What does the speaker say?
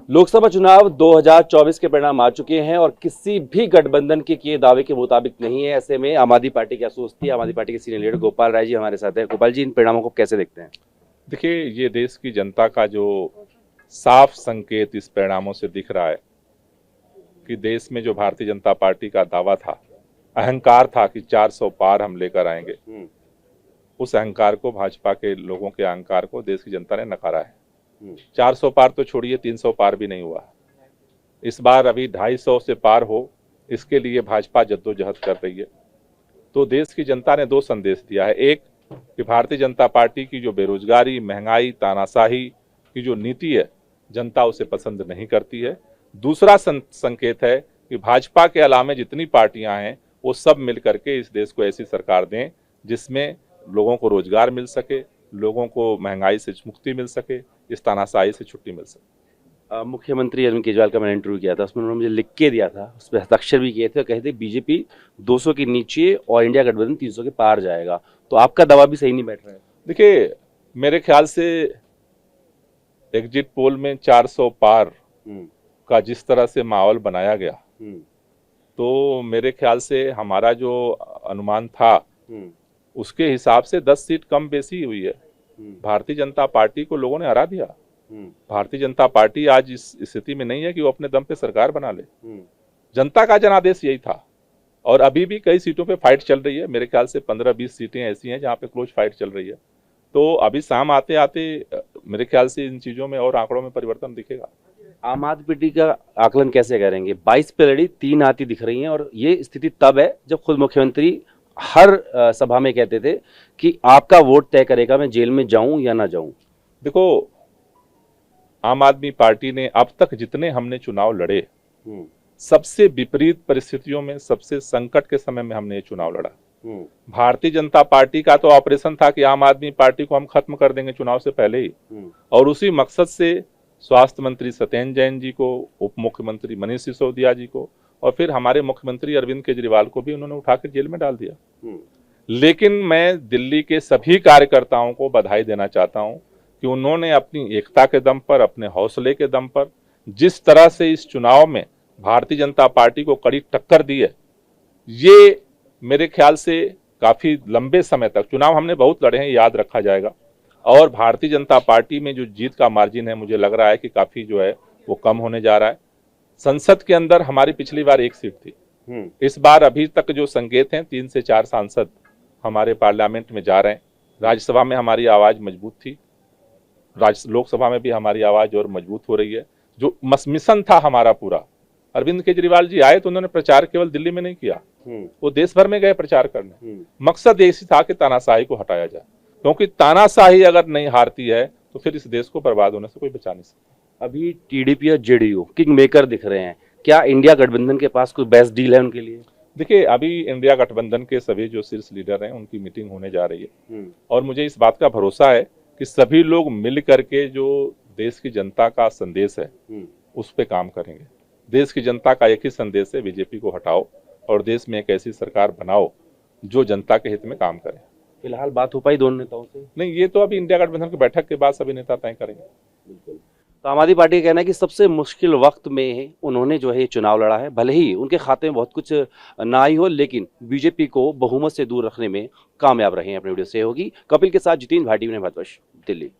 लोकसभा चुनाव 2024 के परिणाम आ चुके हैं और किसी भी गठबंधन के किए दावे के मुताबिक नहीं है। ऐसे में आम आदमी पार्टी क्या सोचती है? आम आदमी पार्टी के सीनियर लीडर गोपाल राय जी हमारे साथ हैं। गोपाल जी, इन परिणामों को कैसे देखते हैं? देखिए, ये देश की जनता का जो साफ संकेत इस परिणामों से दिख रहा है कि देश में जो भारतीय जनता पार्टी का दावा था, अहंकार था कि 400 पार हम लेकर आएंगे, उस अहंकार को, भाजपा के लोगों के अहंकार को देश की जनता ने नकारा है। 400 पार तो छोड़िए, 300 पार भी नहीं हुआ। इस बार अभी 250 से पार हो, इसके लिए भाजपा जद्दोजहद कर रही है। तो देश की जनता ने दो संदेश दिया है। एक कि भारतीय जनता पार्टी की जो बेरोजगारी, महंगाई, तानाशाही की जो नीति है, जनता उसे पसंद नहीं करती है। दूसरा संकेत है कि भाजपा के अलावे जितनी पार्टियां हैं वो सब मिल करके इस देश को ऐसी सरकार दें जिसमें लोगों को रोजगार मिल सके, लोगों को महंगाई से मुक्ति मिल सके, इस तानाशाही से छुट्टी मिल सके। मुख्यमंत्री अरविंद केजरीवाल का मैंने इंटरव्यू किया था, उसमें उन्होंने मुझे लिख के दिया था, उस पर हस्ताक्षर भी किए थे और कहे थे बीजेपी 200 के नीचे और इंडिया गठबंधन 300 के पार जाएगा। तो आपका दावा भी सही नहीं बैठ रहा है? देखिए, मेरे ख्याल से एग्जिट पोल में 400 पार का जिस तरह से माहौल बनाया गया, तो मेरे ख्याल से हमारा जो अनुमान था उसके हिसाब से 10 सीट कम बेसी हुई है। भारतीय जनता पार्टी को लोगों ने हरा दिया। भारतीय जनता पार्टी आज इस स्थिति में नहीं है कि वो अपने दम पे सरकार बना ले। जनता का जनादेश यही था और अभी भी कई सीटों पे फाइट चल रही है। मेरे ख्याल से 15-20 सीटें ऐसी हैं जहां पे क्लोज फाइट चल रही है। तो अभी शाम आते आते मेरे ख्याल से इन चीजों में और आंकड़ों में परिवर्तन दिखेगा। आम आदमी पार्टी का आकलन कैसे करेंगे? 22 पे लड़ी 3 हाथी दिख रही हैं और ये स्थिति तब है जब खुद मुख्यमंत्री हर सभा में कहते थे कि आपका वोट तय करेगा मैं जेल में जाऊं या ना जाऊं। देखो, आम आदमी पार्टी ने अब तक जितने हमने चुनाव लड़े, सबसे विपरीत परिस्थितियों में, सबसे संकट के समय में हमने ये चुनाव लड़ा। भारतीय जनता पार्टी का तो ऑपरेशन था कि आम आदमी पार्टी को हम खत्म कर देंगे चुनाव से पहले ही, और उसी मकसद से स्वास्थ्य मंत्री सत्येंद्र जैन जी को, उप मुख्यमंत्री मनीष सिसोदिया जी को और फिर हमारे मुख्यमंत्री अरविंद केजरीवाल को भी उन्होंने उठाकर जेल में डाल दिया। लेकिन मैं दिल्ली के सभी कार्यकर्ताओं को बधाई देना चाहता हूं कि उन्होंने अपनी एकता के दम पर, अपने हौसले के दम पर जिस तरह से इस चुनाव में भारतीय जनता पार्टी को कड़ी टक्कर दी है, ये मेरे ख्याल से काफी लंबे समय तक चुनाव हमने बहुत लड़े हैं, याद रखा जाएगा। और भारतीय जनता पार्टी में जो जीत का मार्जिन है, मुझे लग रहा है कि काफी जो है वो कम होने जा रहा है। संसद के अंदर हमारी पिछली बार 1 सीट थी, इस बार अभी तक जो संकेत हैं 3 से 4 सांसद हमारे पार्लियामेंट में जा रहे हैं। राज्यसभा में हमारी आवाज मजबूत थी, लोकसभा में भी हमारी आवाज और मजबूत हो रही है। जो मिशन था हमारा पूरा, अरविंद केजरीवाल जी आए तो उन्होंने प्रचार केवल दिल्ली में नहीं किया, वो देश भर में गए प्रचार करने। मकसद ऐसी था कि तानाशाही को हटाया जाए, क्योंकि तानाशाही अगर नहीं हारती है तो फिर इस देश को बर्बाद होने से कोई बचा नहीं सकता। अभी टीडीपी और जेडीयू किंग मेकर दिख रहे हैं, क्या इंडिया गठबंधन के पास कोई बेस्ट डील है उनके लिए? देखिए, अभी इंडिया गठबंधन के सभी जो शीर्ष लीडर हैं उनकी मीटिंग होने जा रही है और मुझे इस बात का भरोसा है कि सभी लोग मिल करके जो देश की जनता का संदेश है उस पर काम करेंगे। देश की जनता का एक ही संदेश है, बीजेपी को हटाओ और देश में एक ऐसी सरकार बनाओ जो जनता के हित में काम करे। फिलहाल बात हो पाई दोनों नेताओं से? नहीं, ये तो अभी इंडिया गठबंधन की बैठक के बाद सभी नेता तय करेंगे। बिल्कुल। तो आम आदमी पार्टी का कहना है कि सबसे मुश्किल वक्त में उन्होंने जो है ये चुनाव लड़ा है, भले ही उनके खाते में बहुत कुछ ना ही हो, लेकिन बीजेपी को बहुमत से दूर रखने में कामयाब रहे हैं। अपने वीडियो से होगी कपिल के साथ जितेंद्र भाटी, भारतवर्ष, दिल्ली।